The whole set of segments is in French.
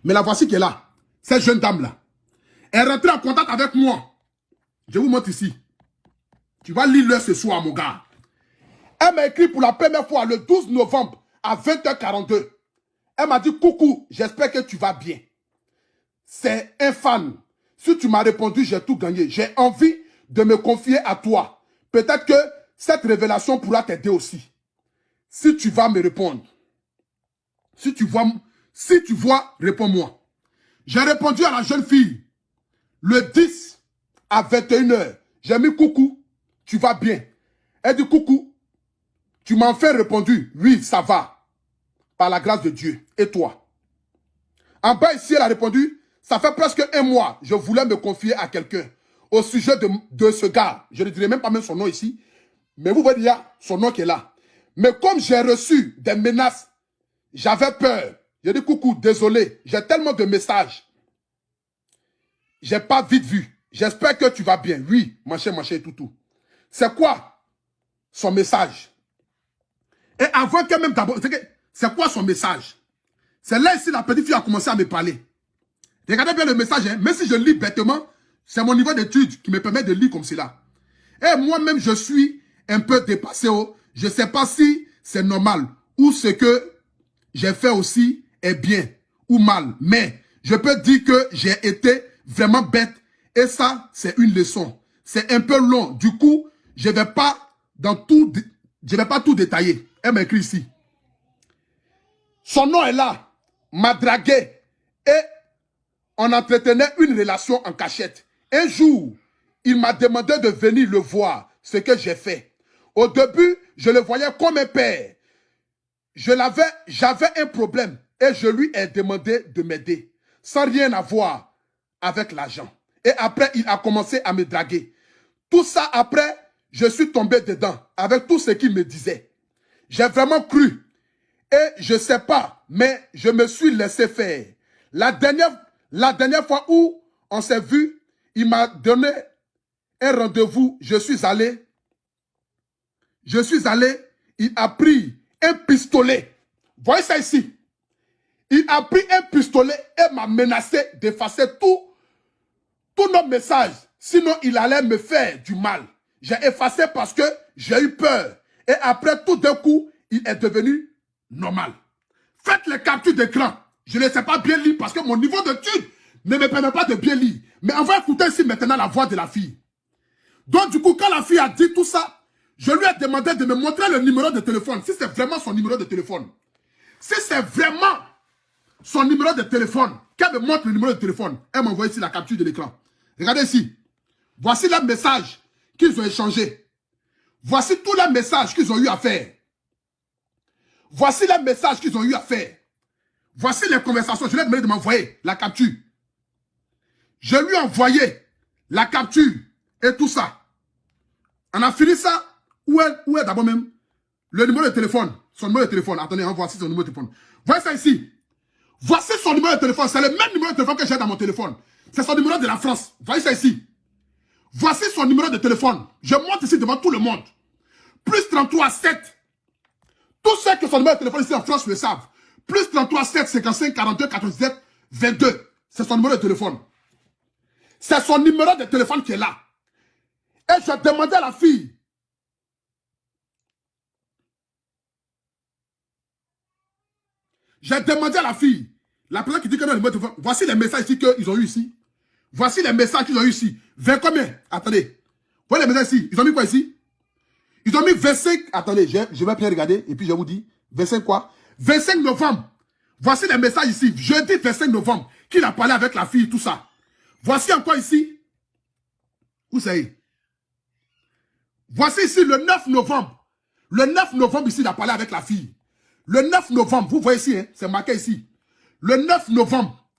Mais la voici qui est là. Cette jeune dame-là. Elle est rentrée en contact avec moi. Je vous montre ici. Tu vas lire l'heure ce soir, mon gars. Elle m'a écrit pour la première fois le 12 novembre à 20h42. Elle m'a dit, coucou, j'espère que tu vas bien. C'est un fan. Si tu m'as répondu, j'ai tout gagné. J'ai envie de me confier à toi. Peut-être que cette révélation pourra t'aider aussi. Si tu vas me répondre. Si tu vois, réponds-moi. J'ai répondu à la jeune fille le 10 à 21h. J'ai mis coucou, tu vas bien. Elle dit coucou, tu m'as enfin répondu, oui, ça va. Par la grâce de Dieu. Et toi? En bas ici, elle a répondu, ça fait presque un mois, je voulais me confier à quelqu'un au sujet de ce gars. Je ne dirai même pas même son nom ici. Mais vous voyez, il y a son nom qui est là. Mais comme j'ai reçu des menaces, j'avais peur. J'ai dit coucou, désolé, j'ai tellement de messages. J'ai pas vite vu. J'espère que tu vas bien. Oui, machin, tout. C'est quoi son message? Et avant que même d'abord, c'est quoi son message? C'est là ici la petite fille a commencé à me parler. Regardez bien le message, hein. Même si je lis bêtement, c'est mon niveau d'étude qui me permet de lire comme cela. Et moi-même, je suis un peu dépassé. Je ne sais pas si c'est normal ou ce que j'ai fait aussi est bien ou mal. Mais je peux dire que j'ai été vraiment bête. Et ça, c'est une leçon. C'est un peu long. Du coup, je ne vais pas tout détailler. Elle m'a écrit ici. Son nom est là. M'a dragué. Et on entretenait une relation en cachette. Un jour, il m'a demandé de venir le voir, ce que j'ai fait. Au début, je le voyais comme un père. J'avais un problème et je lui ai demandé de m'aider, sans rien avoir avec l'argent. Et après, il a commencé à me draguer. Tout ça après, je suis tombé dedans avec tout ce qu'il me disait. J'ai vraiment cru. Et je ne sais pas, mais je me suis laissé faire. La dernière fois où on s'est vu, il m'a donné un rendez-vous. Je suis allé, il a pris un pistolet. Voyez ça ici. Il a pris un pistolet et m'a menacé d'effacer tous nos messages. Sinon, il allait me faire du mal. J'ai effacé parce que j'ai eu peur. Et après, tout d'un coup, il est devenu normal. Faites les captures d'écran. Je ne sais pas bien lire parce que mon niveau d'étude ne me permet pas de bien lire. Mais on va écouter ici maintenant la voix de la fille. Donc du coup, quand la fille a dit tout ça, je lui ai demandé de me montrer le numéro de téléphone. Si c'est vraiment son numéro de téléphone. Si c'est vraiment son numéro de téléphone, qu'elle me montre le numéro de téléphone. Elle m'a envoyé ici la capture de l'écran. Regardez ici. Voici les messages qu'ils ont échangés. Voici tous les messages qu'ils ont eu à faire. Voici les messages qu'ils ont eu à faire. Voici les conversations. Je lui ai demandé de m'envoyer la capture. Je lui ai envoyé la capture et tout ça. On a fini ça. Où est d'abord même le numéro de téléphone? Son numéro de téléphone. Attendez, on voit ici son numéro de téléphone. Voyez ça ici. Voici son numéro de téléphone. C'est le même numéro de téléphone que j'ai dans mon téléphone. C'est son numéro de la France. Voyez ça ici. Voici son numéro de téléphone. Je montre ici devant tout le monde. Plus 33 7. Tous ceux qui ont son numéro de téléphone ici en France le savent. Plus 33 7 55 42 97 22. C'est son numéro de téléphone. C'est son numéro de téléphone qui est là. Et je demandais à la fille. J'ai demandé à la fille. La personne qui dit que non, le numéro de téléphone. Voici les messages ici qu'ils ont eu ici. Voici les messages qu'ils ont eu ici. 20 combien? Attendez. Voyez les messages ici. Ils ont mis quoi ici? Ils ont mis 25. Attendez, je vais bien regarder. Et puis je vous dis. 25 quoi? 25 novembre. Voici les messages ici. Jeudi 25 novembre. Qu'il a parlé avec la fille, tout ça. Voici encore ici. Où c'est? Voici ici le 9 novembre. Le 9 novembre ici, il a parlé avec la fille. Le 9 novembre, vous voyez ici, hein, c'est marqué ici. Le 9 novembre.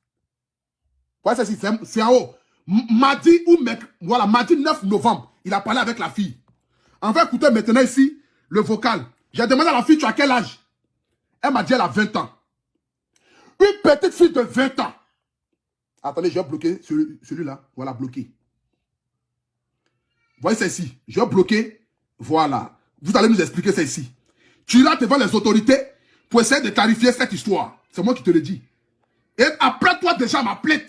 Voyez ça ici, c'est en haut. Mardi ou voilà, mardi 9 novembre, il a parlé avec la fille. On va écouter maintenant ici le vocal. J'ai demandé à la fille, tu as quel âge? Elle m'a dit, elle a 20 ans. Une petite fille de 20 ans. Attendez, je vais bloquer celui-là. Voilà, bloqué. Voyez ça ici. Je vais bloquer. Voilà. Vous allez nous expliquer ça ici. Tu iras devant les autorités pour essayer de clarifier cette histoire. C'est moi qui te le dis. Et après toi déjà ma plainte,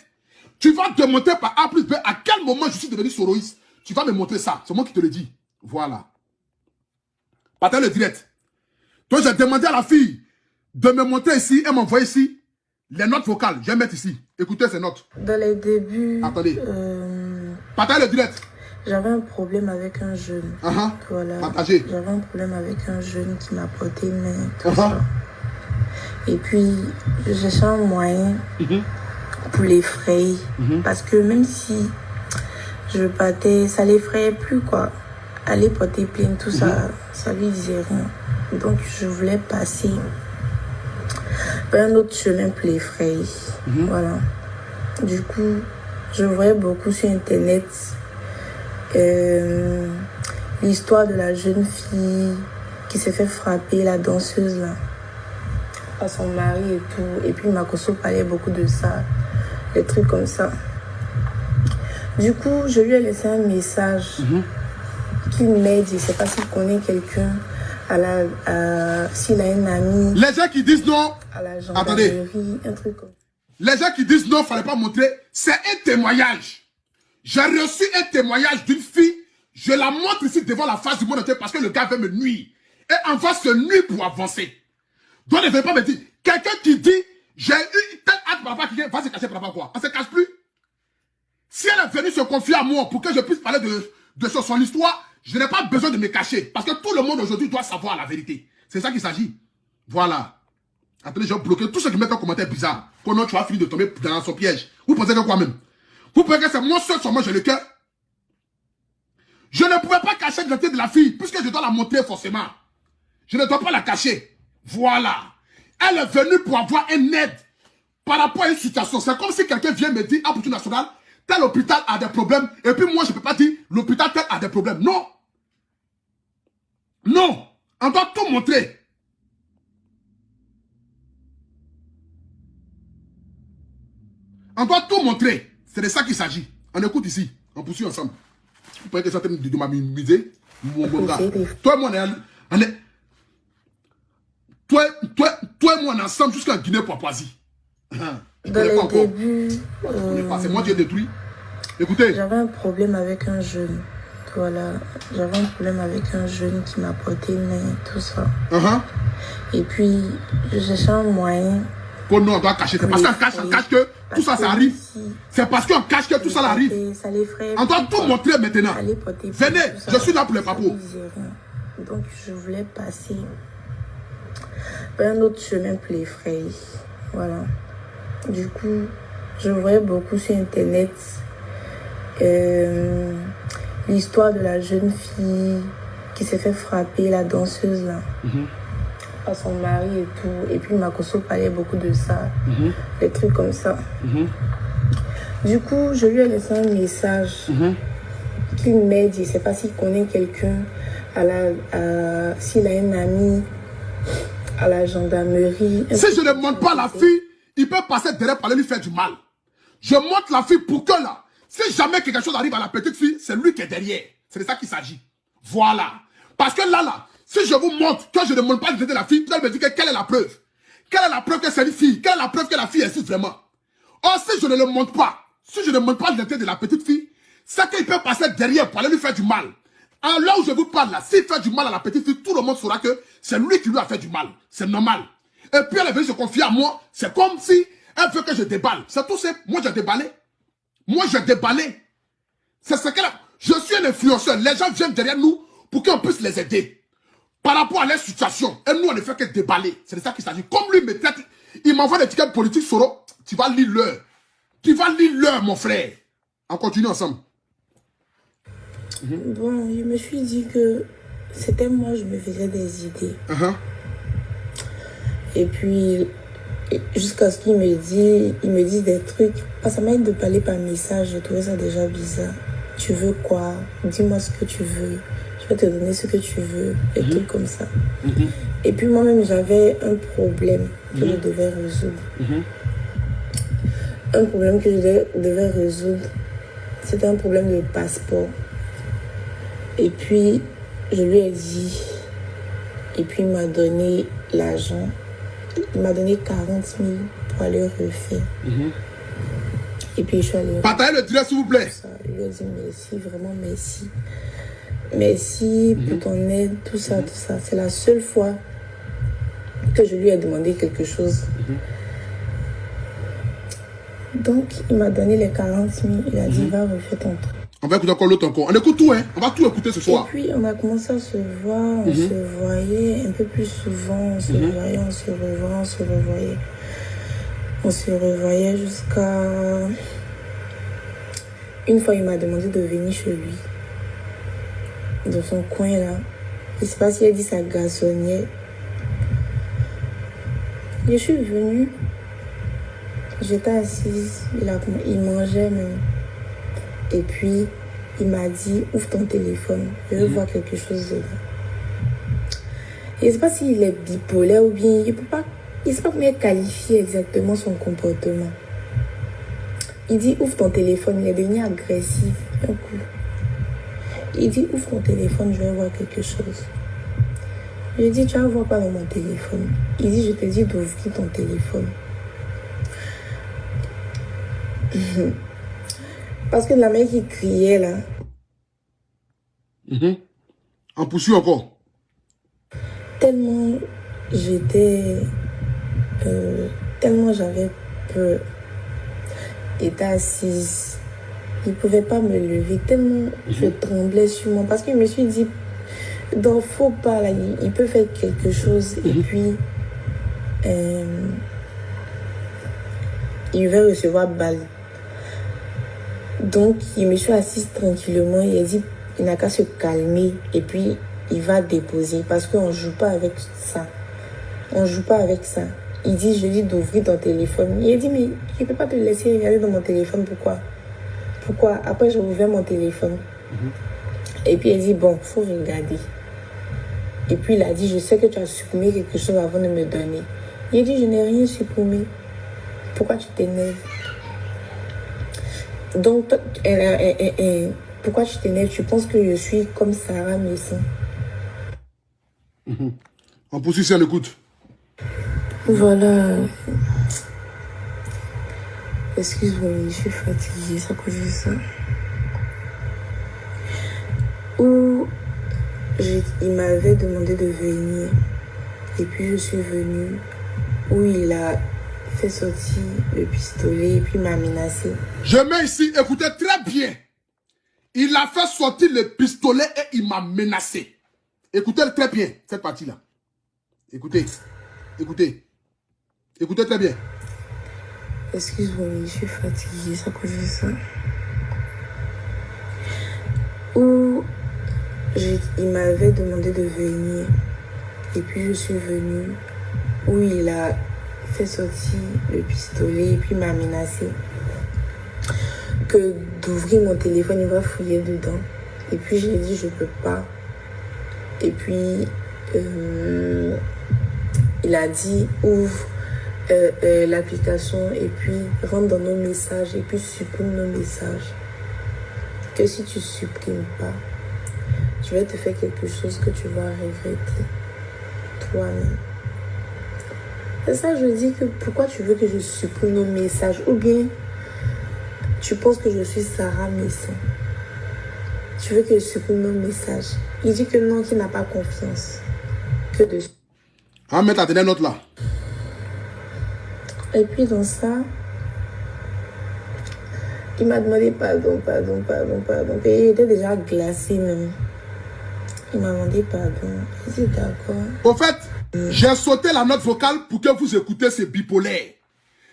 tu vas démontrer par A plus B à quel moment je suis devenu soroïste. Tu vas me montrer ça. C'est moi qui te le dis. Voilà. Partage le direct. Donc j'ai demandé à la fille de me montrer ici et m'envoyer ici les notes vocales. Je vais mettre ici. Écoutez ces notes. Dans les débuts... Attendez. Partage le direct. J'avais un problème avec un jeune. Voilà. Partagez. J'avais un problème avec un jeune qui m'a porté main, tout ça. Et puis, je cherchais un moyen pour l'effrayer. Parce que même si je partais, ça l'effrayait plus, quoi. Aller porter plainte, tout ça, ça lui disait rien. Donc, je voulais passer par un autre chemin pour l'effrayer. Voilà. Du coup, je voyais beaucoup sur Internet l'histoire de la jeune fille qui s'est fait frapper, la danseuse là, par son mari et tout. Et puis Makosso parlait beaucoup de ça, des trucs comme ça. Du coup, je lui ai laissé un message qu'il m'aide. Je ne sais pas s'il connaît quelqu'un, s'il a un ami. Les gens qui disent non, à la gendarmerie, un truc comme ça. Les gens qui disent non, il ne fallait pas montrer, c'est un témoignage. J'ai reçu un témoignage d'une fille, je la montre ici devant la face du monde entier parce que le gars veut me nuire. Et on va se nuire pour avancer. Donc ne venez pas me dire, quelqu'un qui dit, j'ai eu tel acte par rapport à quelqu'un, va se cacher par rapport à quoi? On se cache plus. Si elle est venue se confier à moi pour que je puisse parler de son histoire, je n'ai pas besoin de me cacher. Parce que tout le monde aujourd'hui doit savoir la vérité. C'est ça qu'il s'agit. Voilà. Attendez, j'ai bloqué tous ceux qui mettent un commentaire bizarre. Quand tu as fini de tomber dans son piège. Vous pensez que quoi même? Vous pensez que c'est moi seul sur moi, j'ai le cœur? Je ne pouvais pas cacher l'identité de la fille, puisque je dois la montrer forcément. Je ne dois pas la cacher. Voilà. Elle est venue pour avoir un aide par rapport à une situation. C'est comme si quelqu'un vient me dire, à Boutou National, tel hôpital a des problèmes, et puis moi je ne peux pas dire, l'hôpital tel a des problèmes. Non. Non. On doit tout montrer. On doit tout montrer. C'est de ça qu'il s'agit. On écoute ici. On poursuit ensemble. Vous pouvez que ça de m'amuser. Mon gars. Toi et moi, on est... Toi et moi, on est ensemble jusqu'à Guinée-Papouasie. Dans les débuts... C'est moi qui ai détruit. Écoutez. J'avais un problème avec un jeune. Voilà. J'avais un problème avec un jeune qui m'a porté main, tout ça. Et puis, je cherchais un moyen... Oh non, on doit cacher. C'est parce qu'on cache que tout ça, ça arrive. C'est parce qu'on cache que tout ça arrive. On doit tout montrer maintenant. Venez, je suis là pour les papous. Donc, je voulais passer par un autre chemin pour l'effrayer. Voilà. Du coup, je voyais beaucoup sur Internet l'histoire de la jeune fille qui s'est fait frapper, la danseuse là. À son mari et tout. Et puis Makosso parlait beaucoup de ça, des trucs comme ça. Du coup, je lui ai laissé un message qu'il m'aide. Je ne sais pas s'il connaît quelqu'un, s'il a un ami à la gendarmerie. Si je ne montre pas la fille, il peut passer derrière pour aller lui faire du mal. Je montre la fille pour que là, si jamais quelque chose arrive à la petite fille, c'est lui qui est derrière. C'est de ça qu'il s'agit. Voilà. Parce que là, si je vous montre que je ne montre pas l'identité de la fille, vous allez me dire quelle est la preuve? Quelle est la preuve que c'est une fille? Quelle est la preuve que la fille existe vraiment? Or, si je ne le montre pas, si je ne montre pas l'identité de la petite fille, c'est qu'il peut passer derrière pour aller lui faire du mal. Alors là où je vous parle là, s'il fait du mal à la petite fille, tout le monde saura que c'est lui qui lui a fait du mal. C'est normal. Et puis elle est venue se confier à moi, c'est comme si elle veut que je déballe. C'est tout simple. Moi j'ai déballé. Moi j'ai déballé. C'est ce qu'elle a. Je suis un influenceur. Les gens viennent derrière nous pour qu'on puisse les aider. Par rapport à leur situation. Et nous, on ne fait que déballer. C'est de ça qu'il s'agit. Comme lui me traite, il m'envoie des tickets politiques, Soro. Tu vas lire l'heure. Tu vas lire l'heure, mon frère. On continue ensemble. Bon, je me suis dit que c'était moi, je me faisais des idées. Et puis, jusqu'à ce qu'il me dise des trucs. Parce que ça m'aide de parler par message. Je trouvais ça déjà bizarre. Tu veux quoi? Dis-moi ce que tu veux. Je vais te donner ce que tu veux. Et tout comme ça. Et puis moi-même, j'avais un problème que je devais résoudre. Un problème que je devais résoudre, c'était un problème de passeport. Et puis, je lui ai dit. Et puis, il m'a donné l'argent. Il m'a donné 40 000 pour aller refaire. Et puis je suis allée. Partagez le direct s'il vous plaît. Je lui ai dit merci, vraiment merci. Merci pour ton aide, tout ça, tout ça. C'est la seule fois que je lui ai demandé quelque chose. Donc, il m'a donné les 40 000. Il a dit, va refaire ton truc. On va écouter encore l'autre encore. On écoute tout, hein. On va tout écouter ce soir. Et puis, on a commencé à se voir. On se voyait un peu plus souvent. On se voyait, on se revoyait, on se revoyait. On se revoyait jusqu'à... Une fois, il m'a demandé de venir chez lui. Dans son coin, là. Je ne sais pas s'il a dit ça garçonnier. Je suis venue. J'étais assise. Il mangeait même. Et puis, il m'a dit, ouvre ton téléphone. Je veux voir quelque chose dedans. Je ne sais pas s'il est bipolaire ou bien... Il ne sait pas comment qualifier exactement son comportement. Il dit, ouvre ton téléphone. Il est devenu agressif. Un coup. Il dit, ouvre ton téléphone, je vais voir quelque chose. Je lui ai dit, tu vas voir pas dans mon téléphone. Il dit, je te dis d'ouvrir ton téléphone. Parce que la mère qui criait là. On poursuit encore. Tellement j'étais... tellement j'avais peur. J'étais assise. Il ne pouvait pas me lever. Tellement je tremblais sur moi. Parce que je me suis dit, dans faux pas là, il peut faire quelque chose. Et puis, il va recevoir balle. Donc, il me suis assise tranquillement. Il a dit, il n'a qu'à se calmer. Et puis, il va déposer. Parce qu'on ne joue pas avec ça. On ne joue pas avec ça. Il dit, je lui dis d'ouvrir ton téléphone. Il a dit, mais je ne peux pas te laisser regarder dans mon téléphone. Pourquoi? Pourquoi? Après, j'ai ouvert mon téléphone. Et puis, il a dit, bon, il faut regarder. Et puis, il a dit, je sais que tu as supprimé quelque chose avant de me donner. Il a dit, je n'ai rien supprimé. Pourquoi tu t'énerves? Donc, pourquoi tu t'énerves? Tu penses que je suis comme Sarah Messon? On poursuit si on écoute. Voilà. Excuse-moi, je suis fatiguée, c'est à cause de ça. Il m'avait demandé de venir. Et puis, je suis venue. Où il a fait sortir le pistolet et puis m'a menacé. Je mets ici, écoutez très bien. Il a fait sortir le pistolet et il m'a menacé. Écoutez très bien cette partie-là. Écoutez. Écoutez. Écoutez très bien. Excuse-moi, je suis fatiguée, c'est à cause de ça. Il m'avait demandé de venir. Et puis je suis venue. Où il a fait sortir le pistolet et puis m'a menacé. Que d'ouvrir mon téléphone, il va fouiller dedans. Et puis j'ai dit, je peux pas. Et puis, il a dit, ouvre l'application et puis rentre dans nos messages et puis supprime nos messages. Que si tu supprimes pas, je vais te faire quelque chose que tu vas regretter toi-même. C'est ça, je dis que pourquoi tu veux que je supprime nos messages? Ou bien tu penses que je suis Sarah Messon? Tu veux que je supprime nos messages? Il dit que non, qu'il n'a pas confiance. Que de... On va mettre la dernière note là. Et puis dans ça, il m'a demandé pardon. Et il était déjà glacé même. Il m'a demandé pardon. J'ai dit d'accord. Au fait, j'ai sauté la note vocale pour que vous écoutez ce bipolaire.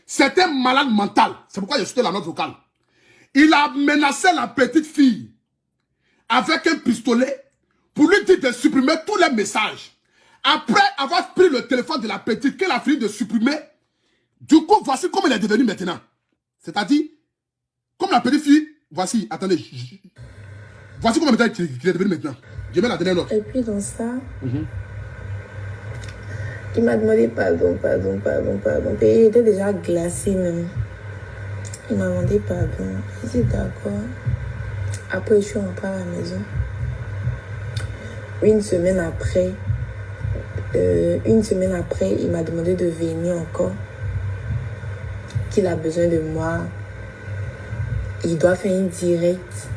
C'est un malade mental. C'est pourquoi j'ai sauté la note vocale. Il a menacé la petite fille avec un pistolet pour lui dire de supprimer tous les messages. Après avoir pris le téléphone de la petite qu'elle a fini de supprimer, du coup, voici comment elle est devenue maintenant. C'est-à-dire, comme la petite fille, voici, attendez, voici comment elle est devenue maintenant. Je mets la dernière note. Et puis dans ça, il m'a demandé pardon. Et il était déjà glacé même. Il m'a demandé pardon. J'ai dit d'accord. Après, je suis rentrée à la maison. Une semaine après, il m'a demandé de venir encore. qu'il a besoin de moi, il doit faire une direct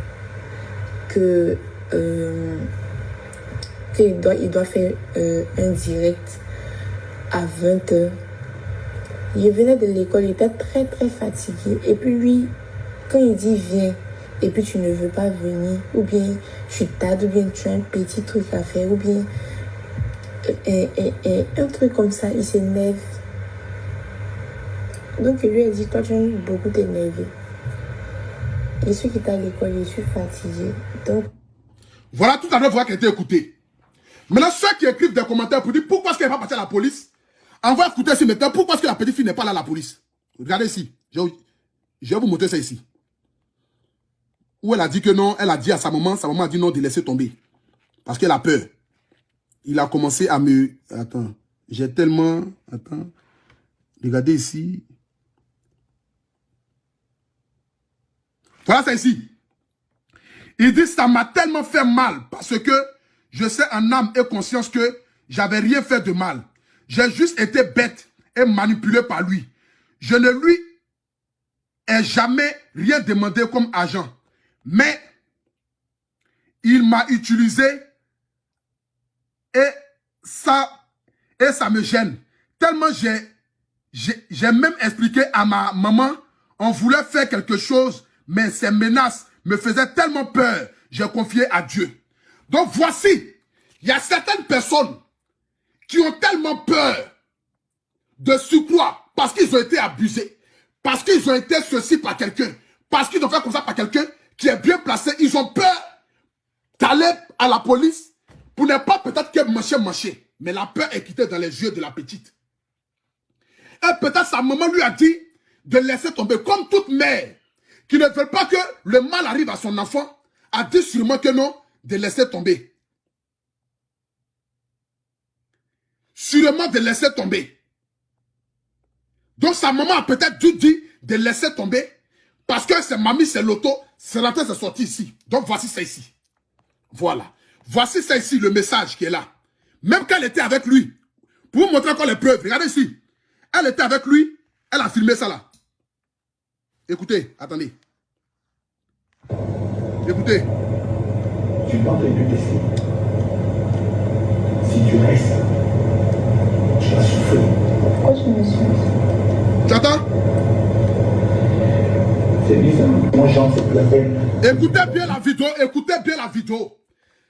il doit faire un direct à 20h. Je venais de l'école, il était très très fatigué. Et puis lui, quand il dit viens, et puis tu ne veux pas venir, ou bien tu tardes, ou bien tu as un petit truc à faire, ou bien un truc comme ça, il s'énerve. Donc il lui a dit, toi tu aimes beaucoup t'énerver. Je suis quitté à l'école, je suis fatiguée. Donc voilà tout à l'heure, voilà qui a été écouté. Maintenant, ceux qui écrivent des commentaires pour dire pourquoi est-ce qu'elle n'est pas partie à la police, on va écouter ici maintenant pourquoi est-ce que la petite fille n'est pas là à la police. Regardez ici. Je vais vous montrer ça ici. Où elle a dit que non, elle a dit à sa maman a dit non de laisser tomber. Parce qu'elle a peur. Il a commencé à me... Attends, j'ai tellement... Attends, regardez ici. Voilà ça ici. Il dit ça m'a tellement fait mal parce que je sais en âme et conscience que j'avais rien fait de mal. J'ai juste été bête et manipulé par lui. Je ne lui ai jamais rien demandé comme agent. Mais il m'a utilisé et ça me gêne. Tellement j'ai même expliqué à ma maman, on voulait faire quelque chose, mais ces menaces me faisaient tellement peur. J'ai confié à Dieu. Donc voici, il y a certaines personnes qui ont tellement peur de surcroît parce qu'ils ont été abusés, parce qu'ils ont été ceci par quelqu'un, parce qu'ils ont fait comme ça par quelqu'un qui est bien placé. Ils ont peur d'aller à la police pour ne pas peut-être que mancher. Mais la peur est quittée dans les yeux de la petite. Et peut-être sa maman lui a dit de laisser tomber. Comme toute mère qui ne veut pas que le mal arrive à son enfant, a dit sûrement que non, de laisser tomber. Sûrement de laisser tomber. Donc sa maman a peut-être dû dire de laisser tomber parce que c'est mamie, c'est l'auto, c'est rentré, c'est sorti ici. Donc voici ça ici. Voilà. Voici ça ici, le message qui est là. Même quand elle était avec lui, pour vous montrer encore les preuves, regardez ici. Elle était avec lui, elle a filmé ça là. Écoutez, attendez. Écoutez. Tu vas te détester. Si tu restes, tu vas souffrir. pourquoi tu me suis? Tu entends? C'est bizarre. Moi, j'en sais plus la peine. Écoutez bien la vidéo, écoutez bien la vidéo.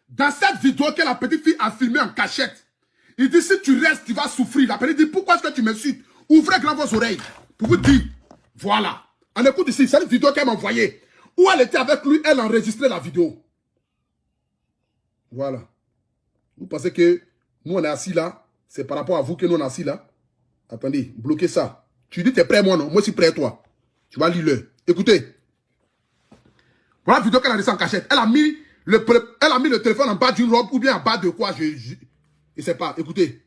Dans cette vidéo que la petite fille a filmée en cachette, il dit si tu restes, tu vas souffrir. La petite dit pourquoi est-ce que tu me suis? Ouvrez grand vos oreilles pour vous dire. Voilà. On écoute ici, c'est une vidéo qu'elle m'a envoyée. Où elle était avec lui, elle a enregistré la vidéo. Voilà. Vous pensez que nous on est assis là, c'est par rapport à vous que nous on est assis là? Attendez, bloquez ça. Tu dis t'es prêt moi non? Moi je suis prêt toi. Tu vas lire le. Écoutez. Voilà la vidéo qu'elle a laissée en cachette. Elle a mis le téléphone en bas d'une robe ou bien en bas de quoi, je ne sais pas. Écoutez.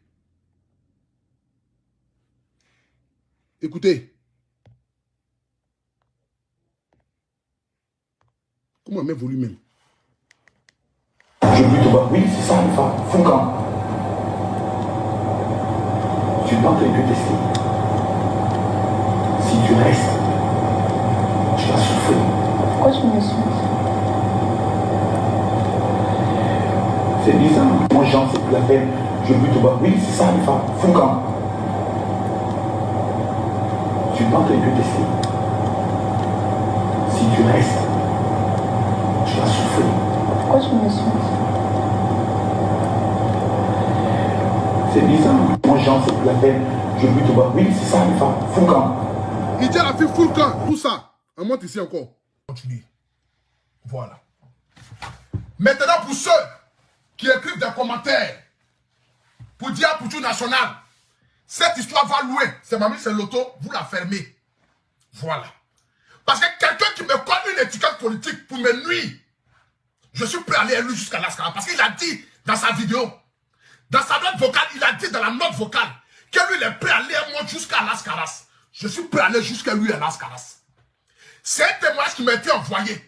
Écoutez. Comment même volume même? Je lui te vois, oui, c'est ça, une femme. Foucan. Tu vas te détester. Si tu restes, tu vas souffrir. Pourquoi tu me suis? C'est bizarre. Moi, j'en sais plus la peine. Je lui te vois, oui, c'est ça, une femme. Foucan. Tu vas te détester. Si tu restes, tu vas souffrir. Pourquoi tu me suis? C'est bizarre. Moi, j'en sais plus la peine. Je lui te vois, oui, c'est ça, une femme. Foucan. Il dit à la fille full camp, tout ça. On monte ici encore. Continue. Voilà. Maintenant, pour ceux qui écrivent des commentaires pour dire pour tout national, cette histoire va loin. C'est mamie, c'est l'auto, vous la fermez. Voilà. Parce que quelqu'un qui me colle une étiquette politique pour me nuire, je suis prêt à aller lui jusqu'à l'Ascara. Parce qu'il a dit dans sa vidéo, dans sa note vocale, il a dit dans la note vocale que lui, il est prêt à aller moi jusqu'à l'Ascaras. Je suis prêt à aller jusqu'à lui à l'Ascaras. C'est un témoignage qui m'a été envoyé.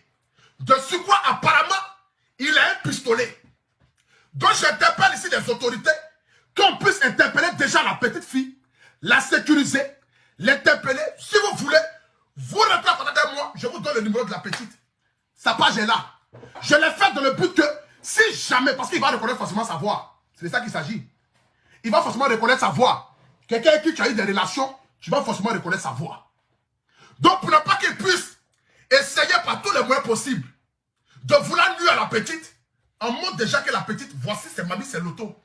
De ce quoi, apparemment, il a un pistolet. Donc, j'interpelle ici les autorités qu'on puisse interpeller déjà la petite fille, la sécuriser, l'interpeller. Si vous voulez, vous rentrez en contact avec moi, je vous donne le numéro de la petite. Sa page est là. Je l'ai fait dans le but que, si jamais, parce qu'il va reconnaître forcément sa voix. C'est de ça qu'il s'agit. Il va forcément reconnaître sa voix. Quelqu'un avec qui tu as eu des relations, tu vas forcément reconnaître sa voix. Donc, pour ne pas qu'il puisse essayer par tous les moyens possibles de vouloir nuire à la petite, on montre déjà que la petite, voici c'est mamie, c'est l'auto.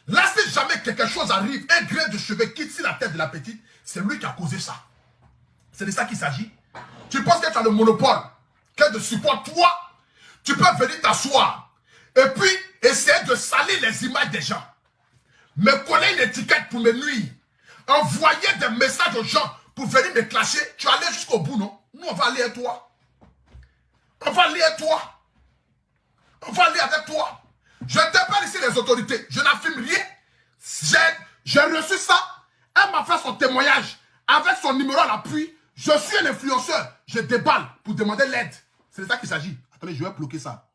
Là, si jamais quelque chose arrive, un grain de cheveux quitte sur la tête de la petite, c'est lui qui a causé ça. C'est de ça qu'il s'agit. Tu penses que tu as le monopole, que de support, toi, tu peux venir t'asseoir et puis essayer de salir les images des gens. Me coller une étiquette pour me nuire. Envoyer des messages aux gens pour venir me clasher. Tu vas aller jusqu'au bout, non? Nous, on va aller avec toi. On va aller avec toi. On va aller avec toi. Je t'appelle ici les autorités. Je n'affirme rien. J'ai reçu ça. Elle m'a fait son témoignage avec son numéro à l'appui. Je suis un influenceur. Je déballe pour demander l'aide. C'est de ça qu'il s'agit. Attendez, je vais bloquer ça.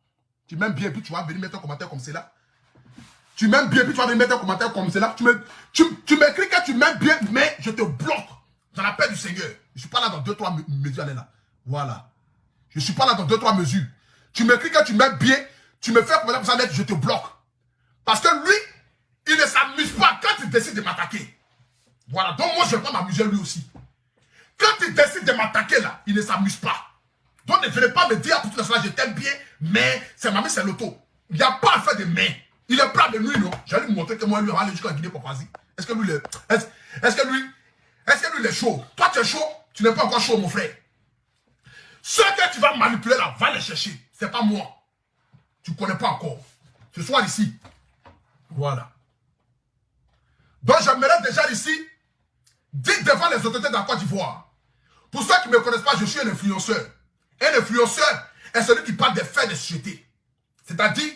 Tu m'aimes bien, puis tu vas venir mettre un commentaire comme cela. Tu m'aimes bien, puis tu vas venir mettre un commentaire comme cela. Tu m'écris que tu m'aimes bien, mais je te bloque. Dans la paix du Seigneur. Je ne suis pas là dans 2-3 mesures. Allez là. Voilà. Je ne suis pas là dans 2-3 mesures. Tu m'écris que tu m'aimes bien, tu me fais commentaire pour ça, je te bloque. Parce que lui, il ne s'amuse pas quand il décide de m'attaquer. Voilà. Donc moi, je ne vais pas m'amuser lui aussi. Quand il décide de m'attaquer là, il ne s'amuse pas. Donc ne venez pas me dire, pour tout cela, je t'aime bien, mais c'est mamie, c'est l'auto. Il n'y a pas à faire de mais. Il est prêt de nuit, non? J'allais lui montrer que moi, lui, on va aller jusqu'à Guinée-Papouasie. Est-ce que lui, il est chaud? Toi, tu es chaud? Tu n'es pas encore chaud, mon frère. Ceux que tu vas manipuler là, va les chercher. C'est pas moi. Tu ne connais pas encore. Ce soir ici. Voilà. Donc, j'aimerais déjà ici, dire devant les autorités de la Côte d'Ivoire. Pour ceux qui ne me connaissent pas, je suis un influenceur. Un influenceur est celui qui parle des faits de société. C'est-à-dire,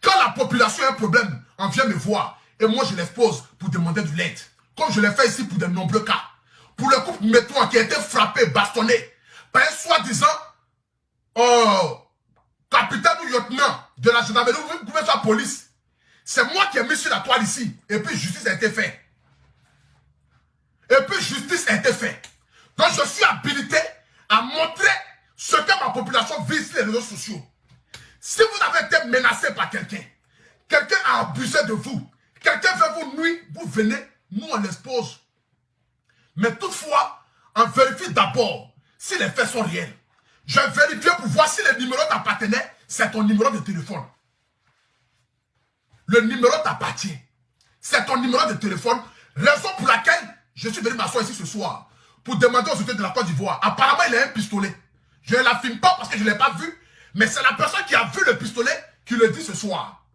quand la population a un problème, on vient me voir. Et moi, je l'expose pour demander de l'aide. Comme je l'ai fait ici pour de nombreux cas. Pour le couple Métouan qui a été frappé, bastonné, par un soi-disant capitaine ou lieutenant de la gendarmerie ou de la police. C'est moi qui ai mis sur la toile ici. Et puis, justice a été faite. Donc, je suis habilité à montrer ce que ma population vit sur les réseaux sociaux. Si vous avez été menacé par quelqu'un, quelqu'un a abusé de vous, quelqu'un veut vous nuire, vous venez, nous on l'expose. Mais toutefois, on vérifie d'abord si les faits sont réels. Je vérifie pour voir si le numéro t'appartenait, c'est ton numéro de téléphone. Le numéro t'appartient. C'est ton numéro de téléphone. Raison pour laquelle je suis venu m'asseoir ici ce soir pour demander aux autorités de la Côte d'Ivoire. Apparemment, il a un pistolet. Je ne l'affirme pas parce que je ne l'ai pas vu, mais c'est la personne qui a vu le pistolet qui le dit ce soir.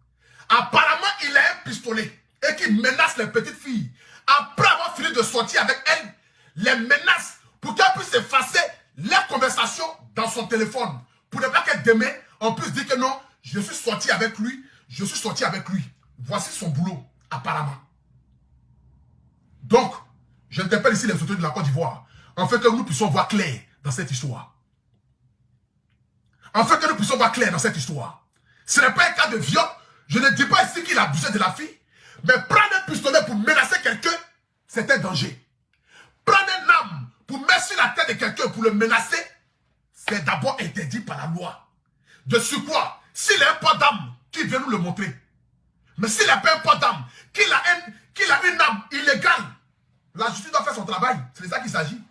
Apparemment, il a un pistolet et qui menace les petites filles. Après avoir fini de sortir avec elles, les menace pour qu'elles puissent effacer les conversations dans son téléphone. Pour ne pas que demain, on puisse dire que non, je suis sorti avec lui, je suis sorti avec lui. Voici son boulot, apparemment. Donc, j'interpelle ici les autorités de la Côte d'Ivoire, en fait que nous puissions voir clair dans cette histoire. Ce n'est pas un cas de viol. Je ne dis pas ici qu'il a abusé de la fille. Mais prendre un pistolet pour menacer quelqu'un, c'est un danger. Prendre une arme pour mettre sur la tête de quelqu'un pour le menacer, c'est d'abord interdit par la loi. De surcroît, s'il a un port d'arme, qui vient nous le montrer. Mais s'il n'a pas un port d'arme, qu'il a une arme illégale, la justice doit faire son travail. C'est de ça qu'il s'agit.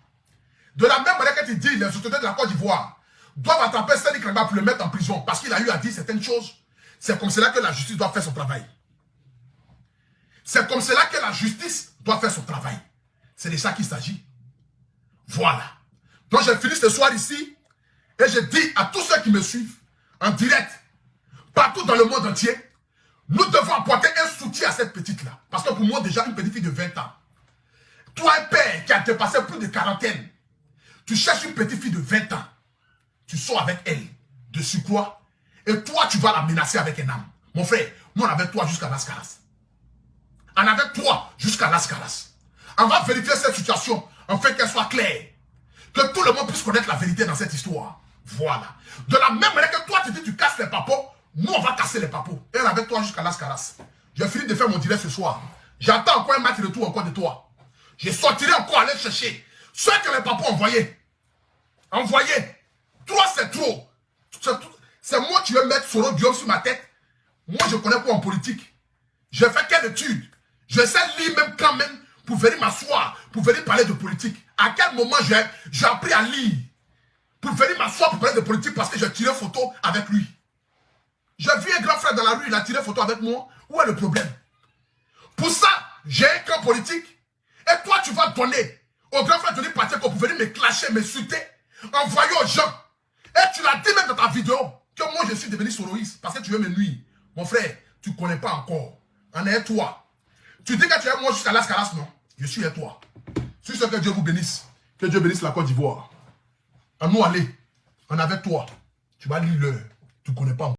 De la même manière que tu dis, les autorités de la Côte d'Ivoire doivent attraper Séni Kranga pour le mettre en prison parce qu'il a eu à dire certaines choses. C'est comme cela que la justice doit faire son travail. C'est comme cela que la justice doit faire son travail. C'est de ça qu'il s'agit. Voilà. Donc j'ai fini ce soir ici et je dis à tous ceux qui me suivent en direct, partout dans le monde entier, nous devons apporter un soutien à cette petite-là. Parce que pour moi, déjà, une petite fille de 20 ans, toi, un père qui a dépassé plus de quarantaine, tu cherches une petite fille de 20 ans, tu sors avec elle, de surcroît, et toi, tu vas la menacer avec un arme. Mon frère, nous, on avait toi jusqu'à Las Caras. On avait toi jusqu'à Las Caras. On va vérifier cette situation, en fait qu'elle soit claire. Que tout le monde puisse connaître la vérité dans cette histoire. Voilà. De la même manière que toi, tu dis tu casses les papos, nous, on va casser les papos. Et on avait toi jusqu'à Las Caras. J'ai fini de faire mon direct ce soir. J'attends encore un match de retour encore de toi. Je sortirai encore aller chercher Ce que les papas envoyaient. Toi, c'est trop. C'est moi qui vais mettre Soro Guillaume sur ma tête. Moi, je connais pas en politique. J'ai fait quelle étude? Je sais lire même quand même pour venir m'asseoir, pour venir parler de politique. À quel moment j'ai appris à lire? Pour venir m'asseoir pour parler de politique parce que j'ai tiré photo avec lui. J'ai vu un grand frère dans la rue, il a tiré photo avec moi. Où est le problème? Pour ça, j'ai un camp politique. Et toi, tu vas donner au grand frère Johnny Pacheco pour venir me clasher, m'insulter, envoyer aux gens. Et tu l'as dit même dans ta vidéo que moi je suis devenu soloiste parce que tu veux me nuire. Mon frère, tu ne connais pas encore. En est toi. Tu dis que tu es moi jusqu'à Las Caras, non? Je suis à toi. Sur ce que Dieu vous bénisse. Que Dieu bénisse la Côte d'Ivoire. À nous aller. En avec toi. Tu vas lire l'heure. Tu ne connais pas encore.